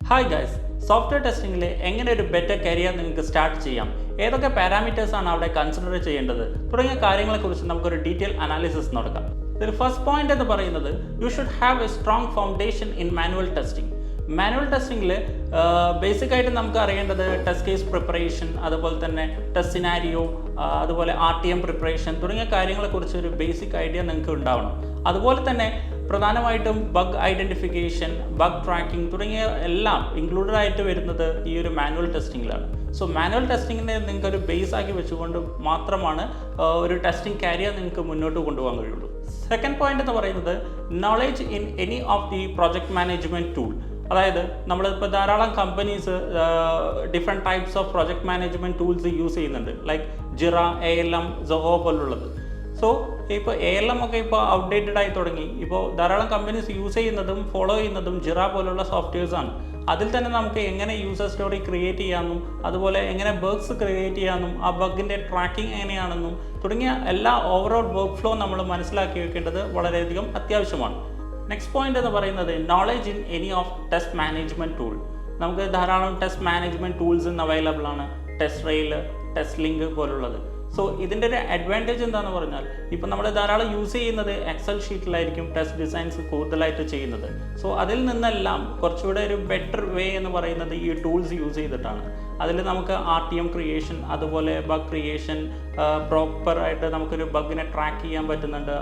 Hi guys, software ടെസ്റ്റിംഗിൽ എങ്ങനെ ഒരു ബെറ്റർ കരിയർ നിങ്ങൾക്ക് സ്റ്റാർട്ട് ചെയ്യാം, ഏതൊക്കെ പാരാമീറ്റേഴ്സാണ് അവിടെ കൺസിഡർ ചെയ്യേണ്ടത് തുടങ്ങിയ കാര്യങ്ങളെക്കുറിച്ച് നമുക്കൊരു ഡീറ്റെയിൽ അനാലിസിസ് നടക്കാം. ഇതിൽ ഫസ്റ്റ് പോയിന്റ് എന്ന് പറയുന്നത് you should have a strong foundation in manual testing. Manual ടെസ്റ്റിംഗിൽ ബേസിക്കായിട്ട് നമുക്ക് അറിയേണ്ടത് ടെസ്റ്റ് കേസ് പ്രിപ്പറേഷൻ, അതുപോലെ തന്നെ ടെസ്റ്റ് സിനാരിയോ, അതുപോലെ RTM പ്രിപ്പറേഷൻ തുടങ്ങിയ കാര്യങ്ങളെക്കുറിച്ച് ഒരു ബേസിക് ഐഡിയ നിങ്ങൾക്ക് ഉണ്ടാവണം. അതുപോലെ തന്നെ പ്രധാനമായിട്ടും ബഗ് ഐഡൻറ്റിഫിക്കേഷൻ, ബഗ് ട്രാക്കിംഗ് തുടങ്ങിയ എല്ലാം ഇൻക്ലൂഡഡ് ആയിട്ട് വരുന്നത് ഈ ഒരു മാനുവൽ ടെസ്റ്റിങ്ങിലാണ്. സോ മാനുവൽ ടെസ്റ്റിങ്ങിനെ നിങ്ങൾക്ക് ഒരു ബേസ് ആക്കി വെച്ചുകൊണ്ട് മാത്രമാണ് ഒരു ടെസ്റ്റിംഗ് കരിയർ നിങ്ങൾക്ക് മുന്നോട്ട് കൊണ്ടുപോകാൻ കഴിയുള്ളൂ. സെക്കൻഡ് പോയിന്റ് എന്ന് പറയുന്നത് knowledge in any of the project management tool. അതായത് നമ്മളിപ്പോൾ ധാരാളം companies different types of project management tools use ചെയ്യുന്നുണ്ട്, ലൈക്ക് ജിറ, ALM, Zoho പോലുള്ളത്. സോ ഇപ്പോൾ ALM ഒക്കെ ഇപ്പോൾ ഔട്ട്ഡേറ്റഡ് ആയി തുടങ്ങി. ഇപ്പോൾ ധാരാളം കമ്പനീസ് യൂസ് ചെയ്യുന്നതും ഫോളോ ചെയ്യുന്നതും ജിറ പോലുള്ള സോഫ്റ്റ്വെയർസാണ്. അതിൽ തന്നെ നമുക്ക് എങ്ങനെ യൂസർ സ്റ്റോറി ക്രിയേറ്റ് ചെയ്യാമെന്നും, അതുപോലെ എങ്ങനെ ബഗ്സ് ക്രിയേറ്റ് ചെയ്യാമെന്നും, ആ ബഗിൻ്റെ ട്രാക്കിംഗ് എങ്ങനെയാണെന്നും തുടങ്ങിയ എല്ലാ ഓവറോൾ വർക്ക് ഫ്ലോ നമ്മൾ മനസ്സിലാക്കി വെക്കേണ്ടത് വളരെയധികം അത്യാവശ്യമാണ്. നെക്സ്റ്റ് പോയിന്റ് എന്ന് പറയുന്നത് knowledge in any of test management tool. നമുക്ക് ധാരാളം ടെസ്റ്റ് മാനേജ്മെൻറ്റ് ടൂൾസ് ഇന്ന് അവൈലബിൾ ആണ്, ടെസ്റ്റ് റെയിൽ, ടെസ്റ്റ് ലിങ്ക് പോലുള്ളത്. സോ ഇതിൻ്റെ ഒരു അഡ്വാൻറ്റേജ് എന്താണെന്ന് പറഞ്ഞാൽ ഇപ്പോൾ നമ്മൾ ധാരാളം യൂസ് ചെയ്യുന്നത് എക്സൽ ഷീറ്റിലായിരിക്കും ടെസ്റ്റ് ഡിസൈൻസ് കൂടുതലായിട്ട് ചെയ്യുന്നത്. സോ അതിൽ നിന്നെല്ലാം കുറച്ചുകൂടെ ഒരു ബെറ്റർ വേ എന്ന് പറയുന്നത് ഈ ടൂൾസ് യൂസ് ചെയ്തിട്ടാണ്. അതിൽ നമുക്ക് RTM ക്രിയേഷൻ, അതുപോലെ ബഗ് ക്രിയേഷൻ, പ്രോപ്പറായിട്ട് നമുക്കൊരു ബഗിനെ ട്രാക്ക് ചെയ്യാൻ പറ്റുന്നുണ്ട്.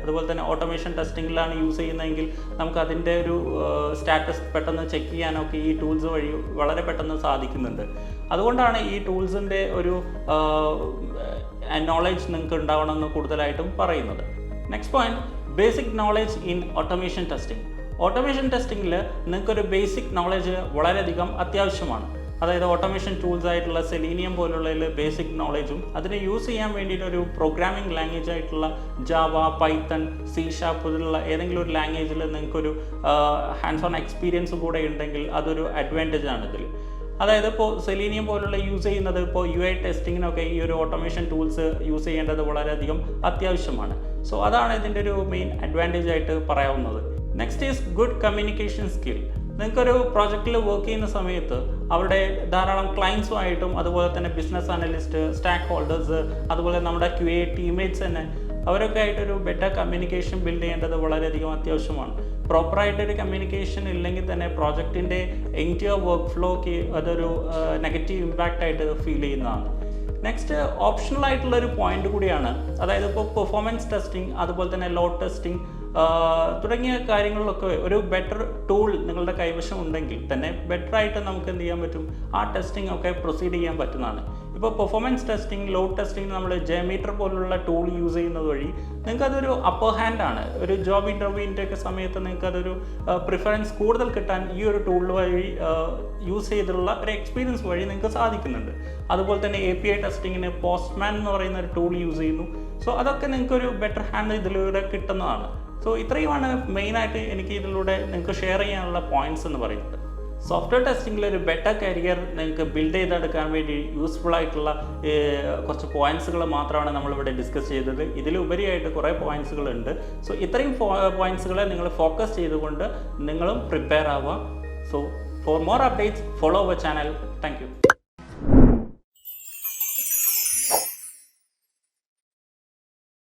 അതുപോലെ തന്നെ ഓട്ടോമേഷൻ ടെസ്റ്റിങ്ങിലാണ് യൂസ് ചെയ്യുന്നതെങ്കിൽ നമുക്ക് അതിൻ്റെ ഒരു സ്റ്റാറ്റസ് പെട്ടെന്ന് ചെക്ക് ചെയ്യാനൊക്കെ ഈ ടൂൾസ് വഴി വളരെ പെട്ടെന്ന് സാധിക്കുന്നുണ്ട്. അതുകൊണ്ടാണ് ഈ ടൂൾസിൻ്റെ ഒരു നോളേജ് നിങ്ങൾക്ക് ഉണ്ടാവണമെന്ന് കൂടുതലായിട്ടും പറയുന്നത്. Next point, basic knowledge in automation testing. Automation ടെസ്റ്റിങ്ങിൽ നിങ്ങൾക്കൊരു ബേസിക് നോളേജ് വളരെയധികം അത്യാവശ്യമാണ്. അതായത് ഓട്ടോമേഷൻ ടൂൾസ് ആയിട്ടുള്ള സെലീനിയം പോലുള്ളതിൽ ബേസിക് നോളേജും, അതിനെ യൂസ് ചെയ്യാൻ വേണ്ടിയിട്ട് ഒരു പ്രോഗ്രാമിംഗ് ലാംഗ്വേജ് ആയിട്ടുള്ള ജാവ, പൈത്തൺ, C# പോലുള്ള ഏതെങ്കിലും ഒരു ലാംഗ്വേജിൽ നിങ്ങൾക്കൊരു ഹാൻഡ്സ് ഓൺ എക്സ്പീരിയൻസ് കൂടെ ഉണ്ടെങ്കിൽ അതൊരു അഡ്വാൻറ്റേജ് ആണ് ഇതിൽ. അതായത് ഇപ്പോൾ സെലീനിയം പോലുള്ള യൂസ് ചെയ്യുന്നത് ഇപ്പോൾ UI ടെസ്റ്റിങ്ങിനൊക്കെ ഈ ഒരു ഓട്ടോമേഷൻ ടൂൾസ് യൂസ് ചെയ്യേണ്ടത് വളരെയധികം അത്യാവശ്യമാണ്. സോ അതാണ് ഇതിൻ്റെ ഒരു മെയിൻ അഡ്വാൻറ്റേജ് ആയിട്ട് പറയാവുന്നത്. Next is good communication skill. നിങ്ങൾക്കൊരു പ്രോജക്റ്റിൽ വർക്ക് ചെയ്യുന്ന സമയത്ത് അവിടെ ധാരാളം ക്ലയൻസുമായിട്ടും, അതുപോലെ തന്നെ ബിസിനസ് അനലിസ്റ്റ്, സ്റ്റാക്ക് ഹോൾഡേഴ്സ്, അതുപോലെ നമ്മുടെ QA ടീംമേറ്റ്സ് തന്നെ, അവരൊക്കെ ആയിട്ടൊരു ബെറ്റർ കമ്മ്യൂണിക്കേഷൻ ബിൽഡ് ചെയ്യേണ്ടത് വളരെയധികം അത്യാവശ്യമാണ്. പ്രോപ്പറായിട്ടൊരു കമ്മ്യൂണിക്കേഷൻ ഇല്ലെങ്കിൽ തന്നെ പ്രോജക്റ്റിൻ്റെ എൻറ്റയർ വർക്ക് ഫ്ലോക്ക് അതൊരു നെഗറ്റീവ് ഇമ്പാക്റ്റ് ആയിട്ട് ഫീൽ ചെയ്യുന്നതാണ്. നെക്സ്റ്റ് ഓപ്ഷണൽ ആയിട്ടുള്ളൊരു പോയിന്റ് കൂടിയാണ്, അതായത് ഇപ്പോൾ പെർഫോമൻസ് ടെസ്റ്റിംഗ്, അതുപോലെ തന്നെ ലോഡ് ടെസ്റ്റിംഗ് തുടങ്ങിയ കാര്യങ്ങളിലൊക്കെ ഒരു ബെറ്റർ ടൂൾ നിങ്ങളുടെ കൈവശം ഉണ്ടെങ്കിൽ തന്നെ ബെറ്ററായിട്ട് നമുക്ക് എന്ത് ചെയ്യാൻ പറ്റും, ആ ടെസ്റ്റിംഗ് ഒക്കെ പ്രൊസീഡ് ചെയ്യാൻ പറ്റുന്നതാണ്. ഇപ്പോൾ പെർഫോമൻസ് ടെസ്റ്റിംഗ്, ലോഡ് ടെസ്റ്റിംഗ് നമ്മൾ JMeter പോലുള്ള ടൂൾ യൂസ് ചെയ്യുന്നത് വഴി നിങ്ങൾക്കതൊരു അപ്പർ ഹാൻഡാണ്. ഒരു ജോബ് ഇൻ്റർവ്യൂവിൻ്റെ ഒക്കെ സമയത്ത് നിങ്ങൾക്കതൊരു പ്രിഫറൻസ് കൂടുതൽ കിട്ടാൻ ഈ ഒരു ടൂൾ വഴി യൂസ് ചെയ്തിട്ടുള്ള ഒരു എക്സ്പീരിയൻസ് വഴി നിങ്ങൾക്ക് സാധിക്കുന്നുണ്ട്. അതുപോലെ തന്നെ API ടെസ്റ്റിങ്ങിന് പോസ്റ്റ്മാൻ എന്ന് പറയുന്ന ഒരു ടൂൾ യൂസ് ചെയ്യുന്നു. സോ അതൊക്കെ നിങ്ങൾക്കൊരു ബെറ്റർ ഹാൻഡ് ഇതിലൂടെ കിട്ടുന്നതാണ്. സോ ഇത്രയുമാണ് മെയിനായിട്ട് എനിക്ക് ഇതിലൂടെ നിങ്ങൾക്ക് ഷെയർ ചെയ്യാനുള്ള പോയിന്റ്സ് എന്ന് പറയുന്നത്. സോഫ്റ്റ്വെയർ ടെസ്റ്റിങ്ങിൽ ഒരു ബെറ്റർ കരിയർ നിങ്ങൾക്ക് ബിൽഡ് ചെയ്തെടുക്കാൻ വേണ്ടി യൂസ്ഫുൾ ആയിട്ടുള്ള കുറച്ച് പോയിന്റ്സുകൾ മാത്രമാണ് നമ്മളിവിടെ ഡിസ്കസ് ചെയ്തത്. ഇതിലുപരിയായിട്ട് കുറേ പോയിന്റ്സുകളുണ്ട്. സോ ഇത്രയും പോയിന്റ്സുകളെ നിങ്ങൾ ഫോക്കസ് ചെയ്തുകൊണ്ട് നിങ്ങളും പ്രിപ്പയർ ആവുക. So for more updates follow our channel. Thank U.